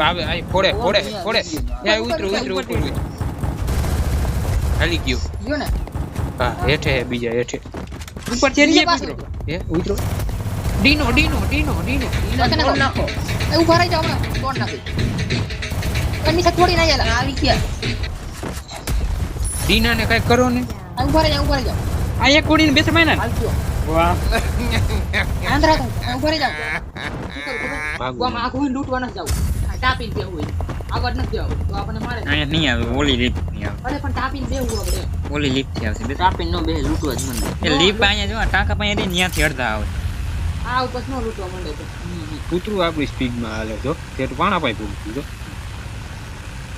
આવે આ ફોડે ત્યાં ઉતરો ઉપર હાલી ગયો ને હા હેઠે બીજા હેઠે ઉપર ચડીએ મિત્રો હે ઉતરો ડીનો નાખો એ ઉભા રહી જાવ ને કોણ નાખી કની સે થોડી ના આલા આવી ગયા ડીના ને કઈ કરો ને ઉભા રહી જાવ આ એક કોડીને બેસે માયના હાલજો વાહ આંધરા તો ઉભા રહી જાવ ભાગવા આમાં આખું લૂંટવા ન જાવ ટાપીને બેહવું હોય આગળ ન જાવ તો આપણને મારે અહીંયા નહીં આવે ઓલી લીફ્ટ નહીં આવે અરે પણ ટાપીને બેહવું આપણે ઓલી લીફ્ટ થી આવશે ટાપીને નો બે લૂંટવા જ મંડે એ લીફ્ટ અહીંયા જો ટાંકા પાસે દે ન્યાથી અડધા આવે આ ઉપર નો લૂંટવા મંડે તો કૂતરું આપણી સ્પીડમાં હાલે જો તે પાણા પાઈ પૂરું જો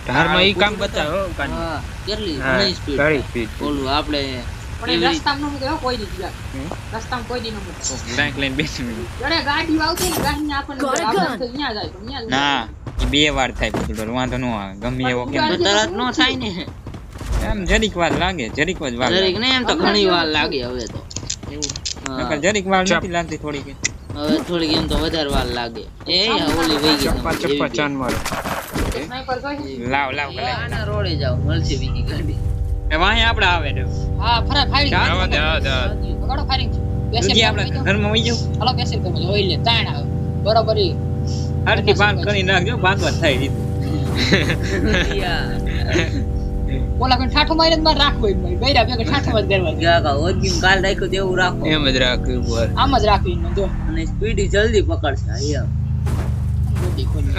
ધારમાં ઈ કામ બતાવો કાની હા કેટલી હા, ઘણી સ્પીડ ઘણી speed. ઓલું આપણે પણ રસ્તામાં નો મૂકે કોઈ નહીં ગયા રસ્તામાં કોઈ દી નો મૂકે સાયકલ લઈને બેસી મિનિટ અરે ગાડી આવતી ને ગાડીને આપણને અહીંયા જાય પણ અહીંયા ના એ બે વાર થાય બધું વાંધો ન આવે ગમે એવો કેમ તરત નો થાય ને એમ જરીક વાર લાગે જરીક જ વાર જરીક ને એમ તો ઘણી વાર લાગે હવે તો નકર જરીક વાર નથી લાગતી થોડીક હવે થોડીક એમ તો વધારે વાર લાગે એ ઓલી વઈ ગઈ ચપ્પા ચાન મારો લાવ આના રોડે જાવ મળશે બીજી ગાડી એ વાંહે આપણે આવે છે હા ફરા ફાયરિંગ આવા દે વગાડો ફાયરિંગ બેસે દૂધી આપણે ઘરમાં વઈ જાવ હાલો બેસે તમે જોઈ લે તાણ આવે બરોબર ઈ હરકી પાન કરી નાખજો ભાગવા થાય રીત ઓલા કણ ઠાઠો મારીને માર રાખવો એમ બૈરા ભેગા ઠાઠો જ કરવા કાકા ઓદગીમ કાલ રાખ્યો તેવું રાખો એમ જ રાખ્યું બોલ આમ જ રાખવી જો અને સ્પીડ જલ્દી પકડશે અહીંયા મોટી ખોલી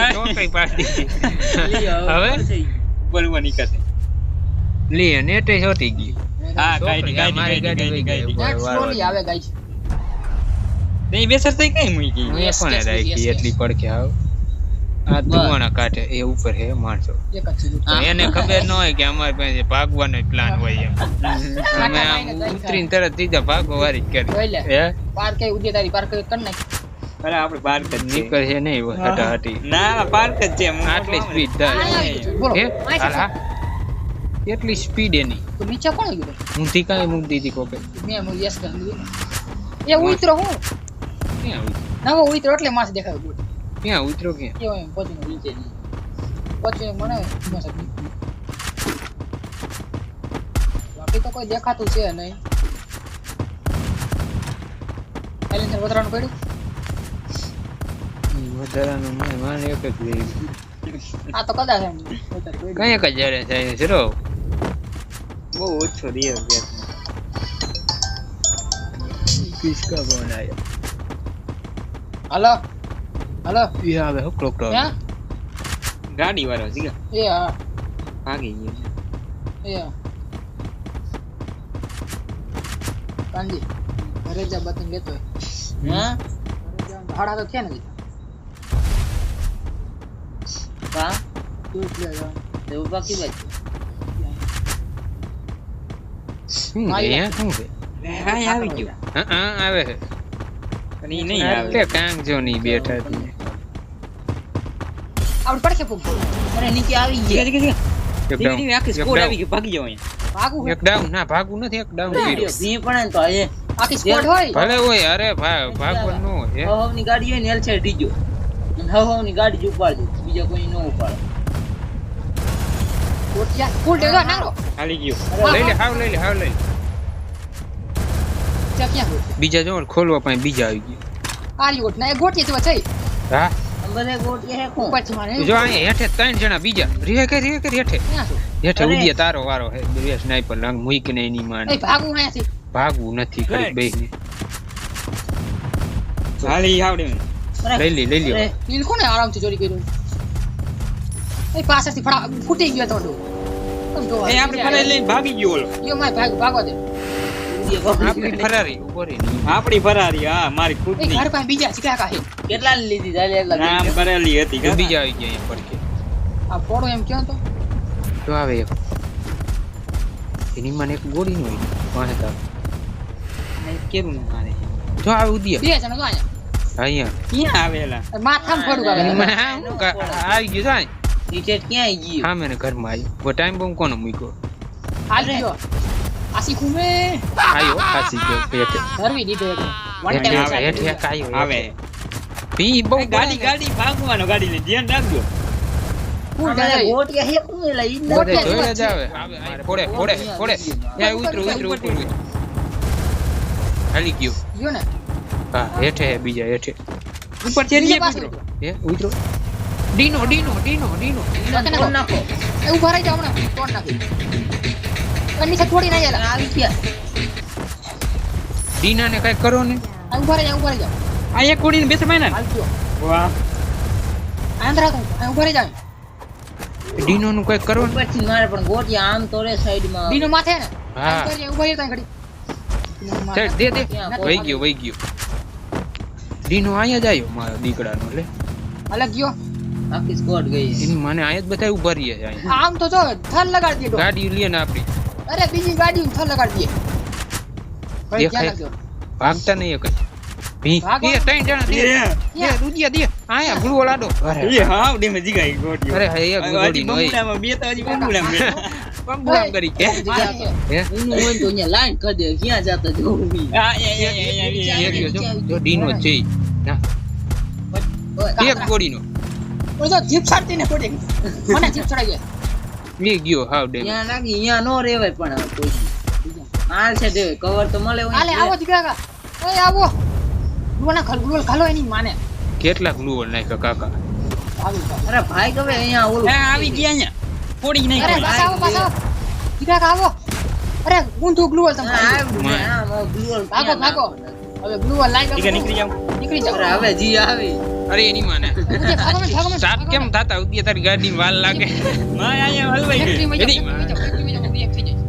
ટોકરી પાડી હવે બોલવા નીકળશે લે નેટે છોટી ગઈ હા કાઈ મારી ગાડી વઈ ગઈ નેટ સ્લોલી આવે ગાઈસ નહીં બેસર થઈ કઈ મૂકી હું એ પણ રાખી એટલી પડકે આવ આ ધુવાણા કાઢે એ ઉપર હે માણસો એક જ છે તો એને ખબર ન હોય કે અમારી પાસે ભાગવાનો પ્લાન હોય એમ અમે આમ ઉતરીને તરત સીધા ભાગવા વારી જ કરી જોઈ લે હે પાર કઈ ઉદે તારી પાર કઈ કર નાખ અરે આપણે પાર્ક જ છે નીકળ છે નહીં હટાહટી ના પાર્ક જ છે આટલી સ્પીડ થાય બોલો હે હાલ એટલી સ્પીડ એની તો નીચે કોણ ગયું ઊંધી કાંઈ મૂકી દીધી કોકે મેં હું યસ કરી દીધું એ ઉતરો હું ક્યાં નવો ઉતરો એટલે માસ દેખાય બોલ ક્યાં ઉતરો ક્યાં કેવો એમ પહોંચીને નીચે પહોંચીને મને ન શકે બાકી તો કોઈ દેખાતું છે નહીં સાયલેન્સર વધારાનું પડ્યું વધારાનું માન એક જ લઈ આ તો કદાચ એમ વધારે પડ્યું. કઈ એક જ જયારે જાય જરો બહુ ઓછો રિયલ ગેસ કિસકા બનાયા હાલો હાલો એ આવે હો ક્લોક ટાવર ક્યાં ગાડી વાળો છે એ હા ભાગી ગયો એ હા કાંજી ઘરે જા બતન લેતો હા ભાડા તો છે ને કા તું એટલે જા એવું બાકી બાકી શું છે શું છે હા આવી ગયો હા આવે છે પણ ઈ નહીં આવે એટલે કાંગ જો નહીં બેઠા હતી આવડ પડશે ફૂક અરે નીચે આવી ગયા એક ડાઉન આખી સ્કોર આવી ગયો ભાગી જાવ અહીંયા ભાગું એક ડાઉન ના ભાગવું નથી એક ડાઉન કર્યું ભી પણ તો એ આખી સ્કોડ હોય ભલે હોય અરે ભાગવાનું ન હોય હવની ગાડી હોય ને એલ સાઈડ દીજો અને હવની ગાડી જ ઉપાડજો બીજા કોઈ ન ઉપાડે કોટિયા ફૂલ દેગા નારો હાલી ગયો લઈ લે હાવ લઈ લે ત્યાં ક્યાં ગયો બીજા જો ખોલવા પાસે બીજા આવી ગયા આરી ગોટ ના એ ગોટિયા તો છે હા બધે ગોટિયા હે કોણ ઉપરથી મારે જો અહીંયા હેઠે ત્રણ જણા બીજા રે કે હેઠે ક્યાં છો હેઠે ઉડ્યા તારો વારો હે બે સ્નાઈપર લંગ મૂકીને એની માન એ ભાગું અહીંયાથી ભાગવું નથી કરી બેહીને હાલી આવડે લઈ લે ઈલ કોને આરામથી ચોરી કર્યું એ પાછળથી ફડા ફૂટી ગયો તો કેમ તો એ આપણે ફરે લઈને ભાગી ગયો ઓલો યો માય ભાગવા દે આપણી ફરારી ઉપર આપણી ફરારી હા મારી ખુદ એ ની ઘર પાસે બીજા શીખ્યા કા હે કેટલા લીધી ચાલે એટલા નામ કરેલી હતી તો બીજા આવી ગયા અહીંયા પડકે આ પોડો એમ ક્યાં તો તો આવે એક એની મને એક ગોળી નો પાસે તા કેવું મારે જો આવે ઉદિયા બે જણા તો અહીંયા અહીંયા ક્યાં આવેલા માથામાં પડું એની આવે મને આવી ગયું જાય નીચે ક્યાં ગયું હા મેને ઘરમાં આવ્યું વો ટાઈમ બોમ્બ કોનો મૂક્યો હાલ ગયો આસી કુમે આવ્યો ખાસી ગયો પેટ ધરવી દીધો એક આવે હેઠે એક આવ્યો આવે ભી બહુ ગાડી ગાડી ભાગવાનો ગાડી લઈ ધ્યાન રાખજો ફૂલ અમારે જાય ગોટિયા હે કોણ એલા ઈ બધે નથી. જોઈને જ આવે ફોડે ફોડે ફોડે યા ઉતરો ઉતરો ઉપર હાલી ગયો ગયો ને હા હેઠે હે બીજા હેઠે ઉપર ચડી બીજા જાય પાસે મિત્રો હે ઉતરો ડીનો ડીનો ડીનો ડીનો નાખો, કોણ નાખો એ ઉભા રહી જાઓ હમણાં તોડ નાખી પણ નીચે થોડી ના જાય આવી ગયા ડીના ને કઈ કરો ને ઉભા રહી જાઓ આ એક કોડીને બેસે માયના હાલ ગયો વાહ આંધ્ર હતો ઉભા રહી જાઓ ડીનો નું કઈ કરો ને પછી મારે પણ ગોટિયા આમ તો રે સાઈડમાં દીનો માથે ને હા. ઉભા રહી ત્યાં ઘડી ચાલ, દે દે ક્યાં વહી ગયો ડીનો અહીંયા જ આવ્યો મારો દીકડાનો લે અલગ ગયો આખી સ્કોડ ગઈ એની માને અહીંયા જ બધા ઉભા રહીએ છે અહીંયા આમ તો જો થર લગાડી દીધો ગાડી લઈએ ને આપડી અરે બીજી ગાડી થર લગાડી દે ભાઈ દેખાય. ધ્યાન રાખજો ભાગતા નહીં કઈ ભી ભાગો. એ ત્રણ જણા દે દે દુધિયા દે આયા ગુળવો લાડો અરે એ હા ઉડીમાં જીગાઈ ગોટી અરે હે એક હજી ગોડીનો એ બંબુડામાં બે તો હજી બંબુડામાં બેઠા. બંબુડામ કરી કે મારે છે. હે એનું હોય તો અહીંયા લાઈન કરી દે ક્યાં જાતા જોવું આ એ એક જો જો ડીનો છે ઈ. ના એક ગોડીનો ઓય તો જીપ છાડતી ને પડી મને જીપ ચડાઈ ગયા લી ગયો હાવ ડેમ ત્યાં લાગી અહીંયા નો રેવાય પણ કોઈ હાલ છે દે કવર તો મળે હોય હાલે આવો દીકરા ઓય આવો ગુવાના ખલગુલ ખાલો એની માને કેટલા ગ્લુઓ નાખ્યા કાકા આવી જાઓ. અરે ભાઈ કવે અહીંયા ઓલું આ આવી ગયા અહીંયા પોડી નહીં અરે પાછા આવો દીકરા આવો અરે ઊંધું ગ્લુઅલ તમે ભાગો ભાગો હવે ગ્લુઅલ લાઈ ઠીક નીકળી જાવ નીકળી જાઓ અરે હવે જી આવી અરે એની માને ભાગો મેં સાપ કેમ થાતા ઉદ્યા તારી ગાડી વાલ લાગે માં અહીંયા હલવાઈ ગઈ ફેક્ટરી એની માં જાઓ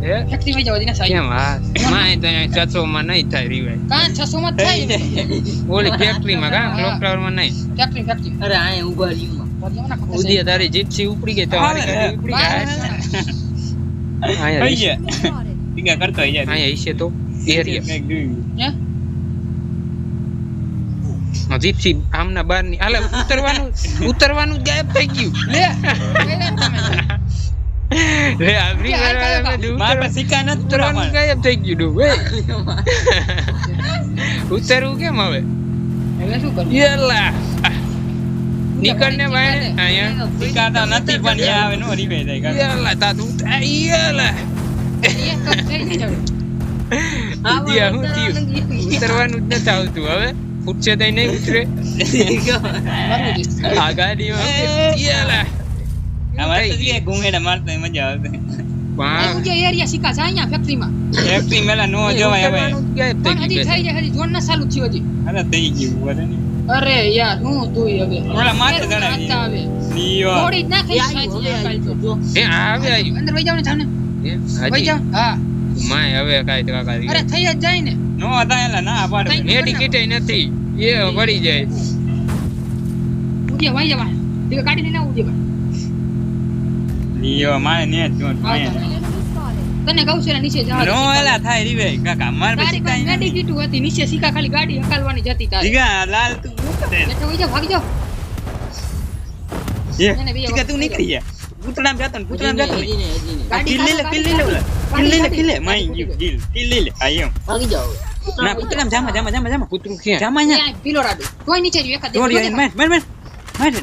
હે ફેક્ટરી માં જાઓ દીના સાહેબ કેમ હા માં તો 600 માં નહીં થાય રીવાય કાં 600 માં થાય ઓલી ફેક્ટરી માં કા ક્લોક ટાવર માં નહીં ફેક્ટરી અરે અહીંયા ઉભા રહ્યું ઉદ્યા તારી જીપ્સી ઉપડી ગઈ તો મારી ગાડી ઉપડી ગઈ આયા થઈ ગયા ટીકા કરતો હોય જાય આયા ઈશે તો એરિયા કંઈક જોયું જીપ્સી આમના બાર ની હાલે ઉતરવાનું ગાયબ થઈ ગયું લે આપણી વાળા મે મારા પાસે સિક્કા નથી ઉતરવાનું ગાયબ થઈ ગયું ડૂબ ઉતરવું કેમ હવે હવે શું કરું યેલા નીકળ ને ભાઈ અહીંયા સિક્કા તો નથી પણ યા આવે નો રીવે જાય યેલા તાતું યેલા ઉદ્યા હું થયું ઉતરવાનું જ નથી આવતું હવે ઉઠશે તો નહીં ઉતરે આ ગાડીમાં યેલા અમારે તો જે ઘૂંઘેડા મારતો હોય મજા આવે વાહ એરિયા સિક્કા છે અહીંયા ફેક્ટરી માં ફેક્ટરી મેલા નો જવાય હવે ઉતરવાનું ગાયબ પણ થઈ હજી ગયું થઈ જાય હજી જોન ના ચાલુ થયું હજી અરે થઈ ગયું બોલે ને અરે યાર હું તું હવે ઓલા માથે ફેર જણાવી. હાથતા આવે લીયો થોડી જ નાખી સાચી એ આવે આવ્યું અંદર વઈ જાવ ને જાને વઈ હાજી જાવ હા માય હવે કાઈ કાકા અરે થઈ જ જાય ને નો હતા એલા ના પાડે મેડિકેટ નથી એ વળી જાય ઉજે વઈ જવા તે ગાડી લઈને આવું ઉજે લીયો મારે ને જો તને કહું છું નીચે જવા નો એલા થાય રીવે કાકા માર તારી પાસે મેડિકેટ હતી નીચે સિક્કા ખાલી ગાડી હકાલવાની જતી તારી જીગા લાલ તું શું કરે એટલે વઈ જાવ ભાગી જાવ એને બે જીગા તું નીકળી જા પૂતળામ જાતો ને પૂતળામ જાતો ને ગાડી કિલ લે કિલ લે કિલ લે માઈ ગયું કિલ લે આ એમ ભાગી જાઓ ના પૂતળામ જામા કૂતરું ક્યાં જામા ત્યાં પીલો રાડો કોઈ નીચે જ એકા દોડી માર માર માર